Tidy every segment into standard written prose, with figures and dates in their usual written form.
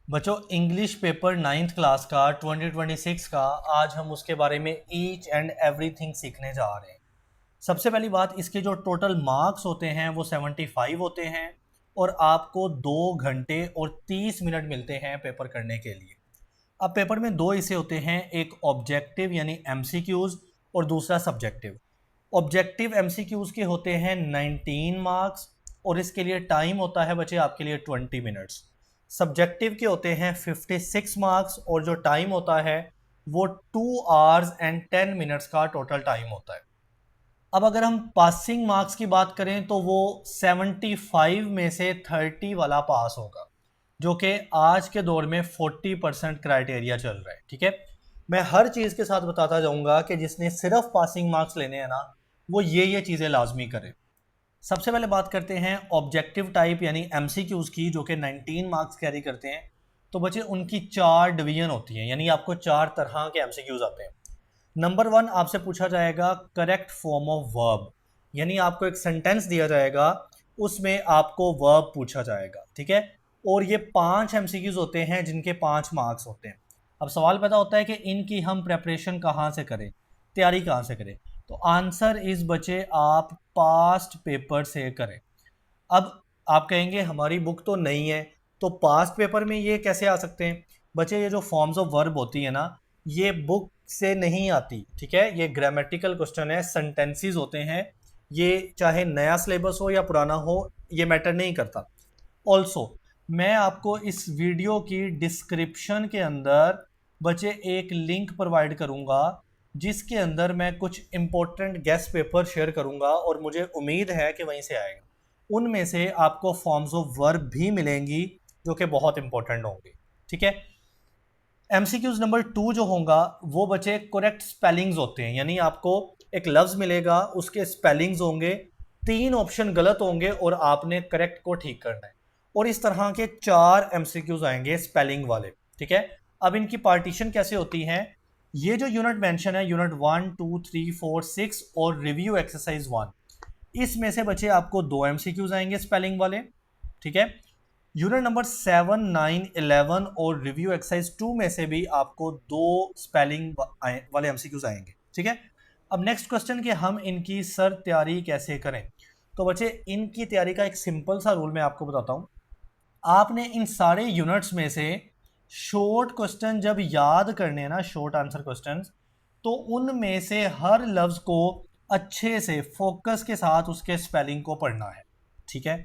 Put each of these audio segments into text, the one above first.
बच्चों English paper 9th class का 2026 का आज हम उसके बारे में ईच एंड एवरीथिंग सीखने जा रहे हैं। सबसे पहली बात, इसके जो टोटल मार्क्स होते हैं वो 75 होते हैं और आपको 2 घंटे और 30 मिनट मिलते हैं पेपर करने के लिए। अब पेपर में दो हिस्से होते हैं, एक ऑब्जेक्टिव यानी एमसीक्यूज और दूसरा सब्जेक्टिव। ऑब्जेक्टिव एमसीक्यूज के होते हैं 19 मार्क्स और इसके लिए टाइम होता है बच्चे आपके लिए 20 मिनट्स। सब्जेक्टिव के होते हैं 56 मार्क्स और जो टाइम होता है वो 2 आवर्स एंड 10 मिनट्स का टोटल टाइम होता है। अब अगर हम पासिंग मार्क्स की बात करें तो वो 75 में से 30 वाला पास होगा, जो कि आज के दौर में 40% क्राइटेरिया चल रहा है। ठीक है, मैं हर चीज़ के साथ बताता जाऊंगा कि जिसने सिर्फ पासिंग मार्क्स लेने हैं ना, वो ये चीज़ें लाजमी करे। सबसे पहले बात करते हैं ऑब्जेक्टिव टाइप यानी एमसीक्यूज़ की, जो कि 19 मार्क्स कैरी करते हैं। तो बच्चे उनकी 4 डिवीजन होती हैं, यानी आपको 4 तरह के एमसीक्यूज़ आते हैं। नंबर 1 आपसे पूछा जाएगा करेक्ट फॉर्म ऑफ वर्ब, यानी आपको एक सेंटेंस दिया जाएगा, उसमें आपको वर्ब पूछा जाएगा। ठीक है, और ये 5 एमसीक्यूज़ होते हैं जिनके 5 मार्क्स होते हैं। अब सवाल पैदा होता है कि इनकी हम प्रेपरेशन कहाँ से करें, तैयारी कहाँ से करें। तो आंसर इस बच्चे आप पास्ट पेपर से करें। अब आप कहेंगे हमारी बुक तो नहीं है, तो पास्ट पेपर में ये कैसे आ सकते हैं। बच्चे ये जो फॉर्म्स ऑफ वर्ब होती है ना, ये बुक से नहीं आती। ठीक है, ये ग्रामेटिकल क्वेश्चन है, सेंटेंसेस होते हैं। ये चाहे नया सिलेबस हो या पुराना हो, ये मैटर नहीं करता। ऑल्सो मैं आपको इस वीडियो की डिस्क्रिप्शन के अंदर बच्चे एक लिंक प्रोवाइड करूंगा, जिसके अंदर मैं कुछ इंपॉर्टेंट गेस्ट पेपर शेयर करूंगा और मुझे उम्मीद है कि वहीं से आएगा। उनमें से आपको फॉर्म्स ऑफ वर्ब भी मिलेंगी जो कि बहुत इंपॉर्टेंट होंगी। ठीक है, एमसीक्यूज नंबर 2 जो होगा वो बच्चे करेक्ट स्पेलिंग्स होते हैं, यानी आपको एक लफ्ज मिलेगा, उसके स्पेलिंग्स होंगे, 3 ऑप्शन गलत होंगे और आपने करेक्ट को ठीक करना है। और इस तरह के 4 एमसीक्यूज आएंगे स्पेलिंग वाले। ठीक है, अब इनकी पार्टीशन कैसे होती है, ये जो यूनिट मेंशन है, यूनिट 1 2 3 4 6 और रिव्यू एक्सरसाइज 1, इसमें से बच्चे आपको 2 एमसीक्यूज आएंगे स्पेलिंग वाले। ठीक है, यूनिट नंबर 7 9 11 और रिव्यू एक्सरसाइज 2 में से भी आपको 2 स्पेलिंग वाले एमसीक्यूज आएंगे। ठीक है, अब नेक्स्ट क्वेश्चन कि हम इनकी सर तैयारी कैसे करें। तो बच्चे इनकी तैयारी का एक सिंपल सा रूल मैं आपको बताता हूं। आपने इन सारे यूनिट्स में से शॉर्ट क्वेश्चन जब याद करने हैं ना, शॉर्ट आंसर क्वेश्चंस, तो उनमें से हर लफ्ज को अच्छे से फोकस के साथ उसके स्पेलिंग को पढ़ना है। ठीक है,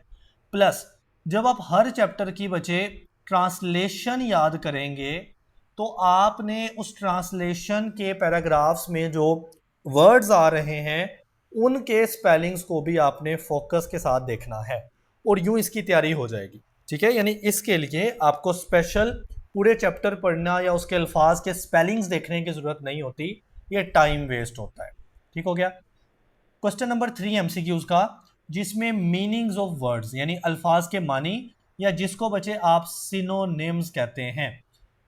प्लस जब आप हर चैप्टर की बचे ट्रांसलेशन याद करेंगे, तो आपने उस ट्रांसलेशन के पैराग्राफ्स में जो वर्ड्स आ रहे हैं उनके स्पेलिंग्स को भी आपने फोकस के साथ देखना है, और यूं इसकी तैयारी हो जाएगी। ठीक है, यानी इसके लिए आपको स्पेशल पूरे चैप्टर पढ़ना या उसके अल्फाज के स्पेलिंग्स देखने की जरूरत नहीं होती, ये टाइम वेस्ट होता है। ठीक हो गया। क्वेश्चन नंबर 3 एमसीक्यूज का, जिसमें मीनिंग्स ऑफ वर्ड्स यानी अल्फाज के मानी, या जिसको बच्चे आप सिनोनिम्स कहते हैं,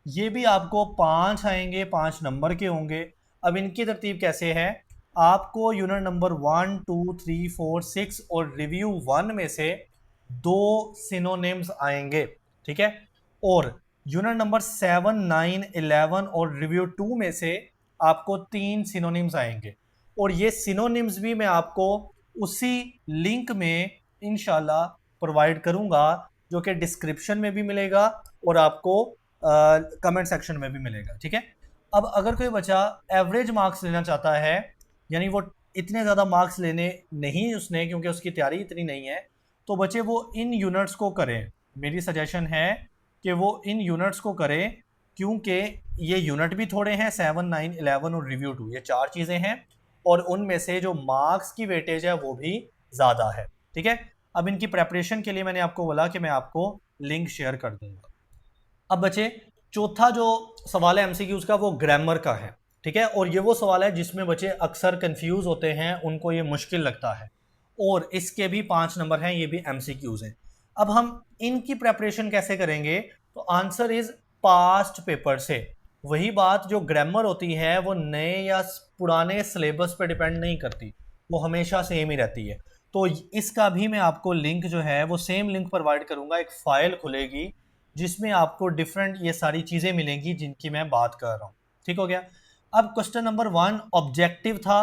ये भी आपको 5 आएंगे, 5 नंबर के होंगे। अब इनकी तरतीब कैसे है, आपको यूनिट नंबर 1 2 3 4 6 और रिव्यू 1 में से 2 सिनोनिम्स आएंगे। ठीक है, और यूनिट नंबर 7 9 11 और रिव्यू 2 में से आपको 3 सिनोनिम्स आएंगे। और ये सिनोनिम्स भी मैं आपको उसी लिंक में इंशाल्लाह प्रोवाइड करूंगा, जो कि डिस्क्रिप्शन में भी मिलेगा और आपको कमेंट सेक्शन में भी मिलेगा। ठीक है, अब अगर कोई बच्चा एवरेज मार्क्स लेना चाहता है, यानी वो इतने ज़्यादा मार्क्स लेने नहीं उसने, क्योंकि उसकी तैयारी इतनी नहीं है, तो बच्चे वो इन यूनिट्स को करें। मेरी सजेशन है कि वो इन यूनिट्स को करें, क्योंकि ये यूनिट भी थोड़े हैं, 7 9 11 और रिव्यू 2, ये 4 चीज़ें हैं, और उनमें से जो मार्क्स की वेटेज है वो भी ज़्यादा है। ठीक है, अब इनकी प्रेपरेशन के लिए मैंने आपको बोला कि मैं आपको लिंक शेयर कर दूंगा। अब बचे चौथा जो सवाल है एमसीक्यूज का, वो ग्रामर का है। ठीक है, और ये वो सवाल है जिसमें बच्चे अक्सर कंफ्यूज होते हैं, उनको ये मुश्किल लगता है, और इसके भी 5 नंबर हैं, ये भी एमसीक्यूज हैं। अब हम इनकी प्रेपरेशन कैसे करेंगे, तो आंसर इज पास्ट पेपर से। वही बात, जो ग्रामर होती है वो नए या पुराने सिलेबस पर डिपेंड नहीं करती, वो हमेशा सेम ही रहती है। तो इसका भी मैं आपको लिंक जो है वो सेम लिंक प्रोवाइड करूंगा, एक फाइल खुलेगी जिसमें आपको डिफरेंट ये सारी चीज़ें मिलेंगी जिनकी मैं बात कर रहा हूँ। ठीक हो गया। अब क्वेश्चन नंबर 1 ऑब्जेक्टिव था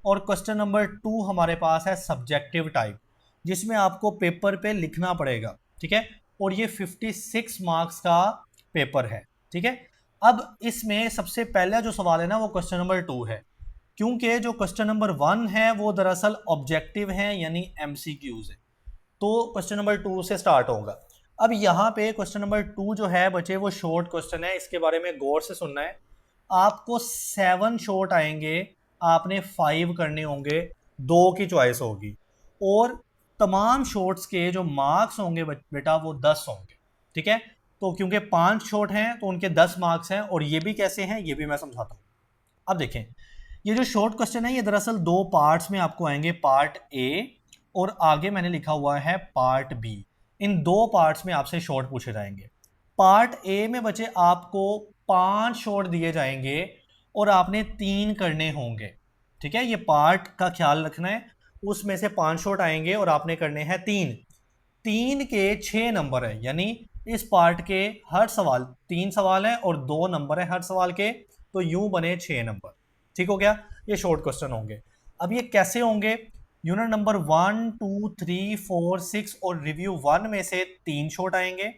और क्वेश्चन नंबर 2 हमारे पास है सब्जेक्टिव टाइप, जिसमें आपको पेपर पे लिखना पड़ेगा। ठीक है, और ये 56 मार्क्स का पेपर है। ठीक है, अब इसमें सबसे पहला जो सवाल है ना वो क्वेश्चन नंबर 2 है, क्योंकि जो क्वेश्चन नंबर 1 है वो दरअसल ऑब्जेक्टिव है यानी एमसीक्यूज है। तो क्वेश्चन नंबर 2 से स्टार्ट होगा। अब यहाँ पे क्वेश्चन नंबर 2 जो है बच्चे वो शॉर्ट क्वेश्चन है, इसके बारे में गौर से सुनना है। आपको 7 शॉर्ट आएंगे, आपने 5 करने होंगे, 2 की चॉइस होगी, और तमाम शॉर्ट्स के जो मार्क्स होंगे बेटा वो 10 होंगे। ठीक है, तो क्योंकि 5 शॉर्ट हैं तो उनके 10 मार्क्स हैं, और ये भी कैसे हैं ये भी मैं समझाता हूँ। अब देखें, ये जो शॉर्ट क्वेश्चन है ये दरअसल 2 पार्ट्स में आपको आएंगे, पार्ट ए और आगे मैंने लिखा हुआ है पार्ट बी। इन 2 पार्ट्स में आपसे शॉर्ट पूछे जाएंगे। पार्ट ए में बच्चे आपको 5 शॉर्ट दिए जाएंगे और आपने 3 करने होंगे। ठीक है, ये पार्ट का ख्याल रखना है। उसमें से 5 शॉर्ट आएंगे और आपने करने हैं 3। 3 के 6 नंबर है, यानी इस पार्ट के हर सवाल 3 सवाल है और 2 नंबर है हर सवाल के, तो यूं बने 6 नंबर। ठीक हो गया, ये शॉर्ट क्वेश्चन होंगे। अब ये कैसे होंगे? यूनिट नंबर 1, 2, 3, 4, 6 और रिव्यू 1 में से 3 शॉर्ट आएंगे।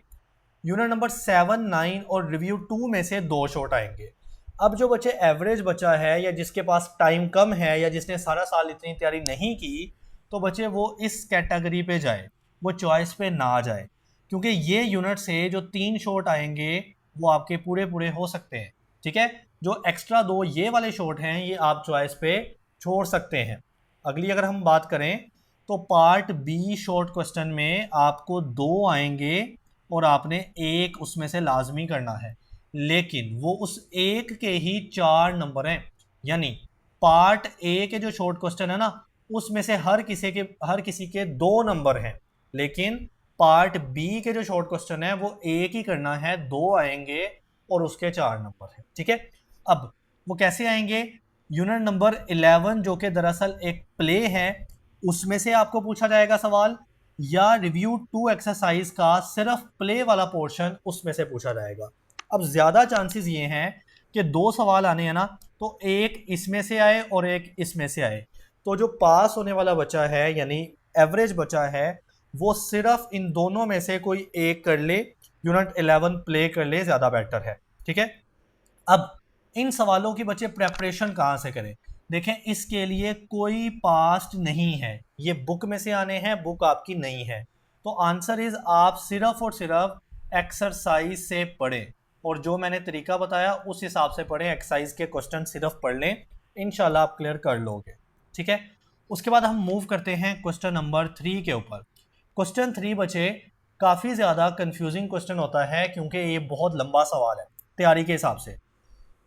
यूनिट नंबर 7, 9 और रिव्यू 2 में से 2 शॉर्ट आएंगे। अब जो बच्चे एवरेज बचा है या जिसके पास टाइम कम है या जिसने सारा साल इतनी तैयारी नहीं की, तो बच्चे वो इस कैटेगरी पे जाए, वो चॉइस पे ना जाए, क्योंकि ये यूनिट से जो 3 शॉर्ट आएंगे वो आपके पूरे पूरे हो सकते हैं। ठीक है, जो एक्स्ट्रा 2 ये वाले शॉर्ट हैं ये आप चॉइस पे छोड़ सकते हैं। अगली अगर हम बात करें तो पार्ट बी शॉर्ट क्वेश्चन में आपको 2 आएंगे और आपने एक उसमें से लाजमी करना है, लेकिन वो उस एक के ही 4 नंबर हैं। यानी पार्ट ए के जो शॉर्ट क्वेश्चन है ना उसमें से हर किसी के 2 नंबर हैं, लेकिन पार्ट बी के जो शॉर्ट क्वेश्चन है वो एक ही करना है, 2 आएंगे और उसके 4 नंबर हैं। ठीक है, अब वो कैसे आएंगे? यूनिट नंबर 11 जो कि दरअसल एक प्ले है, उसमें से आपको पूछा जाएगा सवाल, या रिव्यू 2 एक्सरसाइज का सिर्फ प्ले वाला पोर्शन उसमें से पूछा जाएगा। अब ज़्यादा चांसेस ये हैं कि 2 सवाल आने हैं ना, तो एक इसमें से आए और एक इसमें से आए, तो जो पास होने वाला बचा है यानी एवरेज बचा है वो सिर्फ इन दोनों में से कोई एक कर ले, यूनिट 11 प्ले कर ले, ज़्यादा बेटर है। ठीक है, अब इन सवालों की बच्चे प्रेपरेशन कहाँ से करें? देखें, इसके लिए कोई पास्ट नहीं है, ये बुक में से आने हैं, बुक आपकी नहीं है। तो आंसर इज आप सिर्फ और सिर्फ एक्सरसाइज से पढ़ें, और जो मैंने तरीका बताया उस हिसाब से पढ़ें, एक्सरसाइज के क्वेश्चन सिर्फ पढ़ लें, इंशाल्लाह आप क्लियर कर लोगे। ठीक है, उसके बाद हम मूव करते हैं क्वेश्चन नंबर 3 के ऊपर। क्वेश्चन 3 बच्चे काफ़ी ज़्यादा कंफ्यूजिंग क्वेश्चन होता है, क्योंकि ये बहुत लंबा सवाल है तैयारी के हिसाब से।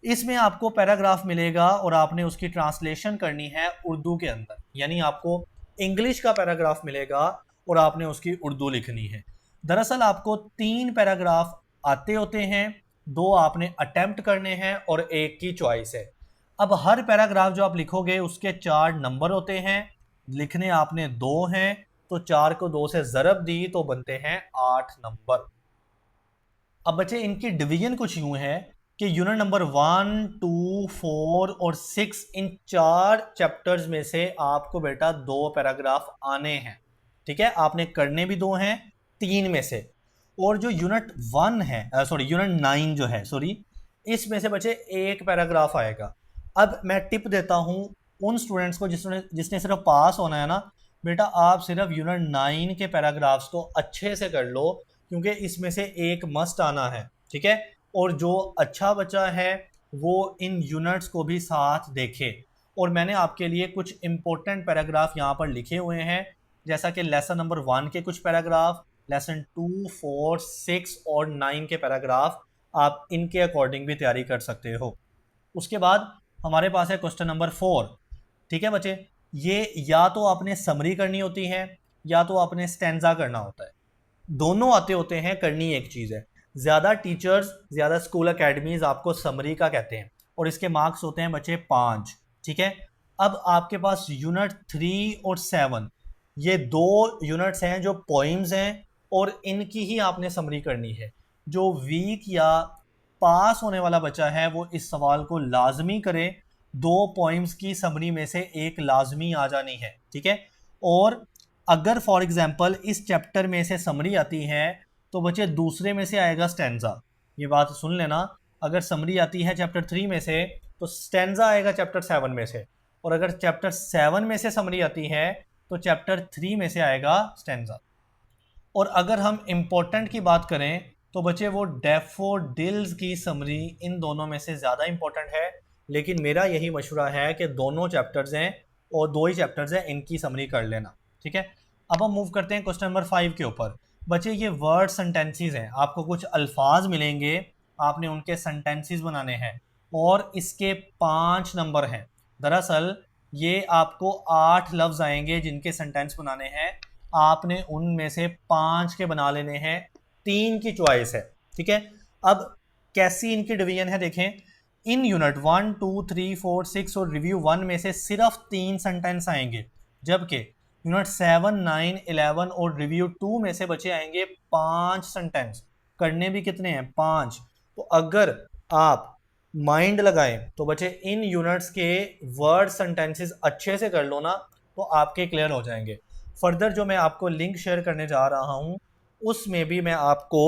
इसमें आपको पैराग्राफ मिलेगा और आपने उसकी ट्रांसलेशन करनी है उर्दू के अंदर, यानी आपको इंग्लिश का पैराग्राफ मिलेगा और आपने उसकी उर्दू लिखनी है। दरअसल आपको 3 पैराग्राफ आते होते हैं, 2 आपने अटेम्प्ट करने हैं और एक की चॉइस है। अब हर पैराग्राफ जो आप लिखोगे उसके 4 नंबर होते हैं, लिखने आपने 2 हैं, तो 4 को 2 से ज़रब दी तो बनते हैं 8 नंबर। अब बच्चे इनकी डिवीजन कुछ यूं है कि यूनिट नंबर 1, 2, 4 और 6 इन 4 चैप्टर्स में से आपको बेटा 2 पैराग्राफ आने हैं। ठीक है, आपने करने भी 2 हैं 3 में से, और जो यूनिट 1 है यूनिट 9 जो है इसमें से बच्चे एक पैराग्राफ आएगा। अब मैं टिप देता हूं उन स्टूडेंट्स को जिसने सिर्फ पास होना है ना, बेटा आप सिर्फ यूनिट 9 के पैराग्राफ्स को अच्छे से कर लो, क्योंकि इसमें से एक मस्ट आना है। ठीक है, और जो अच्छा बच्चा है वो इन यूनिट्स को भी साथ देखे, और मैंने आपके लिए कुछ इंपॉर्टेंट पैराग्राफ यहाँ पर लिखे हुए हैं, जैसा कि लेसन नंबर 1 के कुछ पैराग्राफ, लेसन 2, 4, 6 और 9 के पैराग्राफ, आप इनके अकॉर्डिंग भी तैयारी कर सकते हो। उसके बाद हमारे पास है क्वेश्चन नंबर 4। ठीक है बच्चे, ये या तो आपने समरी करनी होती है या तो आपने स्टैंजा करना होता है, दोनों आते होते हैं, करनी एक चीज़ है। ज़्यादा टीचर्स, ज़्यादा स्कूल अकेडमीज आपको समरी का कहते हैं, और इसके मार्क्स होते हैं बच्चे 5। ठीक है, अब आपके पास यूनिट 3 और 7 ये 2 यूनिट्स हैं जो पोइम्स हैं, और इनकी ही आपने समरी करनी है। जो वीक या पास होने वाला बच्चा है वो इस सवाल को लाजमी करे, 2 पॉइंट्स की समरी में से एक लाजमी आ जानी है, ठीक है। और अगर फॉर एग्जांपल इस चैप्टर में से समरी आती है तो बच्चे दूसरे में से आएगा स्टैंजा। ये बात सुन लेना, अगर समरी आती है चैप्टर 3 में से तो स्टैंजा आएगा चैप्टर 7 में से, और अगर चैप्टर 7 में से समरी आती है तो चैप्टर 3 में से आएगा स्टैंजा। और अगर हम इम्पोर्टेंट की बात करें तो बच्चे वो डैफोडिल्स की समरी इन दोनों में से ज़्यादा इम्पोर्टेंट है, लेकिन मेरा यही मशवरा है कि दोनों चैप्टर्स हैं और 2 ही चैप्टर्स हैं, इनकी समरी कर लेना, ठीक है। अब हम मूव करते हैं क्वेश्चन नंबर 5 के ऊपर। बच्चे ये वर्ड सेंटेंसेस हैं, आपको कुछ अल्फाज मिलेंगे, आपने उनके सेंटेंसेस बनाने हैं और इसके 5 नंबर हैं। दरअसल ये आपको 8 लफ्ज़ आएंगे जिनके सेंटेंस बनाने हैं, आपने उनमें से 5 के बना लेने हैं, 3 की चॉइस है, ठीक है। अब कैसी इनकी डिवीजन है देखें, इन यूनिट 1 2 3 4 6 और रिव्यू 1 में से सिर्फ 3 सेंटेंस आएंगे, जबकि यूनिट 7 9 11 और रिव्यू 2 में से बचे आएंगे 5 सेंटेंस। करने भी कितने हैं? 5। तो अगर आप माइंड लगाएं तो बच्चे इन यूनिट्स के वर्ड सेंटेंसेस अच्छे से कर लो ना तो आपके क्लियर हो जाएंगे। फर्दर जो मैं आपको लिंक शेयर करने जा रहा हूं उसमें भी मैं आपको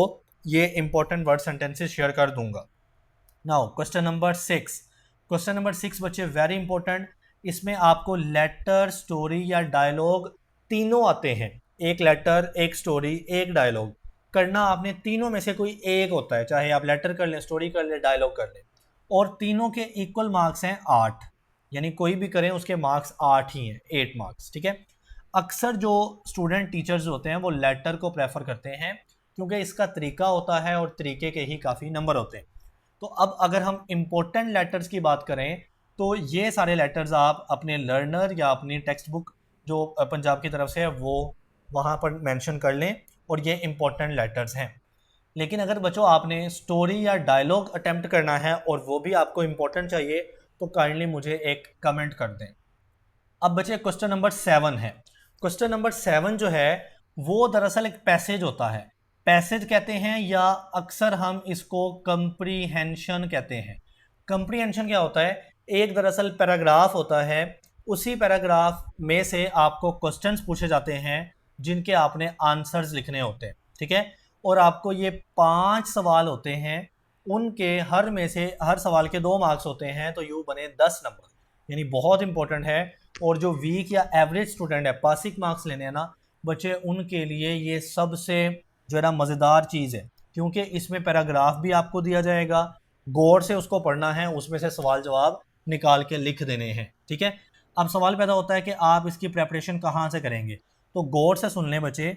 ये इंपॉर्टेंट वर्ड सेंटेंसेस शेयर कर दूंगा। Now question number 6। Question number 6 बच्चे वेरी इंपॉर्टेंट, इसमें आपको लेटर, स्टोरी या डायलॉग तीनों आते हैं। एक लेटर, एक स्टोरी, एक डायलॉग। करना आपने तीनों में से कोई एक होता है, चाहे आप लेटर कर लें, स्टोरी कर लें, डायलॉग कर लें। और तीनों के इक्वल मार्क्स हैं 8, यानी कोई भी करें उसके मार्क्स 8 ही हैं, 8 मार्क्स, ठीक है। अक्सर जो स्टूडेंट टीचर्स होते हैं वो लेटर को प्रेफर करते हैं क्योंकि इसका तरीका होता है और तरीके के ही काफ़ी नंबर होते हैं। तो अब अगर हम इम्पोर्टेंट लेटर्स की बात करें तो ये सारे लेटर्स आप अपने लर्नर या अपनी टेक्स्ट बुक जो पंजाब की तरफ से है वो वहाँ पर मेंशन कर लें, और ये इम्पोर्टेंट लेटर्स हैं। लेकिन अगर बच्चों आपने स्टोरी या डायलॉग अटेम्प्ट करना है और वो भी आपको इम्पोर्टेंट चाहिए तो काइंडली मुझे एक कमेंट कर दें। अब बचे क्वेश्चन नंबर 7 है। क्वेश्चन नंबर 7 जो है वो दरअसल एक पैसेज होता है, पैसेज कहते हैं या अक्सर हम इसको कंप्रीहेंशन कहते हैं। कंप्रीहेंशन क्या होता है? एक दरअसल पैराग्राफ होता है, उसी पैराग्राफ में से आपको क्वेश्चंस पूछे जाते हैं जिनके आपने आंसर्स लिखने होते हैं, ठीक है। और आपको ये 5 सवाल होते हैं, उनके हर में से हर सवाल के 2 मार्क्स होते हैं, तो यूँ बने 10 नंबर, यानी बहुत इंपॉर्टेंट है। और जो वीक या एवरेज स्टूडेंट है, पासिंग मार्क्स लेने हैं ना बच्चे, उनके लिए ये सबसे जो है ना मज़ेदार चीज़ है, क्योंकि इसमें पैराग्राफ भी आपको दिया जाएगा, गौर से उसको पढ़ना है, उसमें से सवाल जवाब निकाल के लिख देने हैं, ठीक है। अब सवाल पैदा होता है कि आप इसकी प्रेपरेशन कहाँ से करेंगे, तो गौर से सुन लें बच्चे,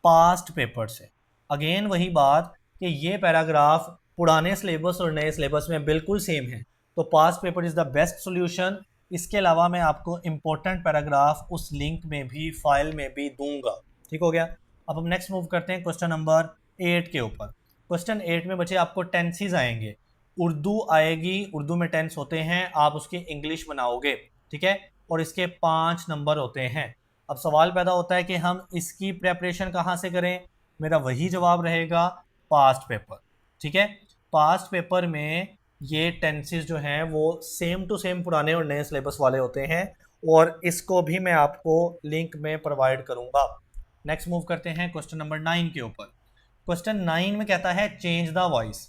पास्ट पेपर से। अगेन वही बात कि ये पैराग्राफ पुराने सिलेबस और नए सिलेबस में बिल्कुल सेम है, तो past paper is the best solution. इसके अलावा मैं आपको इम्पोर्टेंट पैराग्राफ उस लिंक में भी, फाइल में भी दूंगा, ठीक हो गया। अब हम नेक्स्ट मूव करते हैं क्वेश्चन नंबर 8 के ऊपर। क्वेश्चन 8 में बच्चे आपको टेंसेस आएंगे, उर्दू आएगी, उर्दू में टेंस होते हैं, आप उसकी इंग्लिश बनाओगे, ठीक है। और इसके 5 नंबर होते हैं। अब सवाल पैदा होता है कि हम इसकी प्रेपरेशन कहाँ से करें? मेरा वही जवाब रहेगा, पास्ट पेपर, ठीक है। पास्ट पेपर में ये टेंसेस जो हैं वो सेम टू सेम पुराने और नए सिलेबस वाले होते हैं, और इसको भी मैं आपको लिंक में प्रोवाइड करूंगा। नेक्स्ट मूव करते हैं क्वेश्चन नंबर 9 के ऊपर। क्वेश्चन 9 में कहता है चेंज द वॉइस,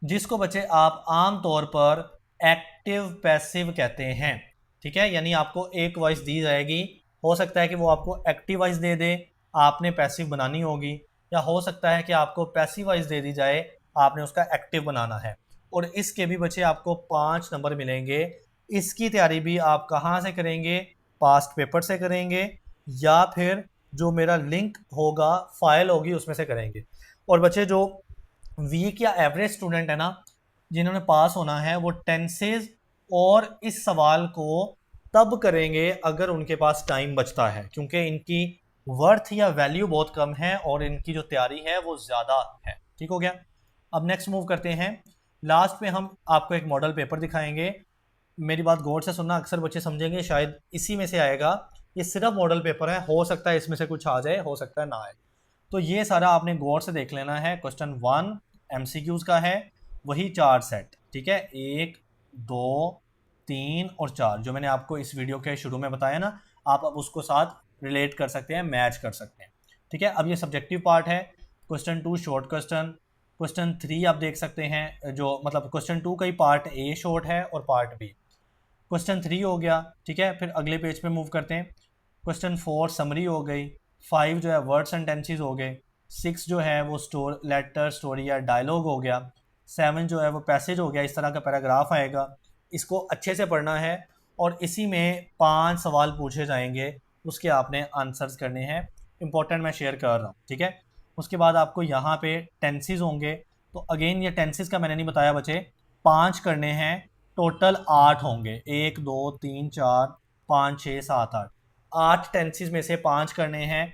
जिसको बच्चे आप आम तौर पर एक्टिव पैसिव कहते हैं, ठीक है। यानी आपको एक वॉइस दी जाएगी, हो सकता है कि वो आपको एक्टिव वॉइस दे दे, आपने पैसिव बनानी होगी, या हो सकता है कि आपको पैसिव वॉइस दे दी जाए, आपने उसका एक्टिव बनाना है। और इसके भी बच्चे आपको 5 नंबर मिलेंगे। इसकी तैयारी भी आप कहाँ से करेंगे? पास्ट पेपर से करेंगे, या फिर जो मेरा लिंक होगा, फाइल होगी, उसमें से करेंगे। और बच्चे जो वीक या एवरेज स्टूडेंट है ना, जिन्होंने पास होना है, वो टेंसेज और इस सवाल को तब करेंगे अगर उनके पास टाइम बचता है, क्योंकि इनकी वर्थ या वैल्यू बहुत कम है और इनकी जो तैयारी है वो ज़्यादा है, ठीक हो गया। अब नेक्स्ट मूव करते हैं। लास्ट में हम आपको एक मॉडल पेपर दिखाएंगे, मेरी बात गौर से सुनना, अक्सर बच्चे समझेंगे शायद इसी में से आएगा, ये सिर्फ मॉडल पेपर है, हो सकता है इसमें से कुछ आ जाए, हो सकता है ना आए। तो ये सारा आपने गौर से देख लेना है, क्वेश्चन 1 MCQs का है वही 4 सेट, ठीक है, 1 2 3 और 4 जो मैंने आपको इस वीडियो के शुरू में बताया ना, आप अब उसको साथ रिलेट कर सकते हैं, मैच कर सकते हैं, ठीक है। अब ये सब्जेक्टिव पार्ट है। क्वेश्चन 2 शॉर्ट क्वेश्चन, क्वेश्चन 3 आप देख सकते हैं, जो मतलब क्वेश्चन 2 का ही पार्ट ए शॉर्ट है और पार्ट बी। क्वेश्चन 3 हो गया, ठीक है। फिर अगले पेज पे मूव करते हैं। क्वेश्चन 4 समरी हो गई, 5 जो है वर्ड्स एंड टेंसेस हो गए, 6 जो है वो लेटर स्टोरी या डायलॉग हो गया, 7 जो है वो पैसेज हो गया, इस तरह का पैराग्राफ आएगा। इसको अच्छे से पढ़ना है और इसी में 5 सवाल पूछे जाएंगे, उसके आपने आंसर्स करने हैं। इंपॉर्टेंट मैं शेयर कर रहा हूँ, ठीक है। उसके बाद आपको यहाँ पे टेंसेस होंगे, तो अगेन ये टेंसेस का मैंने नहीं बताया बच्चे, 5 करने हैं, टोटल 8 होंगे, 1 2 3 4 5 6 7 8, 8 टेंसेस में से 5 करने हैं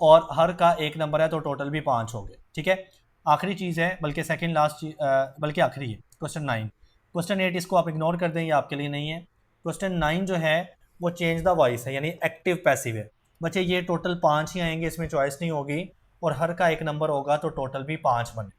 और हर का एक नंबर है तो टोटल भी 5 हो गए, ठीक है। आखिरी चीज़ है, बल्कि सेकंड लास्ट चीज, बल्कि आखिरी है, क्वेश्चन 9। क्वेश्चन 8 इसको आप इग्नोर कर दें, ये आपके लिए नहीं है। क्वेश्चन 9 जो है वो चेंज द वॉइस है, यानी एक्टिव पैसिव है। बच्चे ये टोटल 5 ही आएंगे, इसमें चॉइस नहीं होगी और हर का एक नंबर होगा तो टोटल भी 5 बने।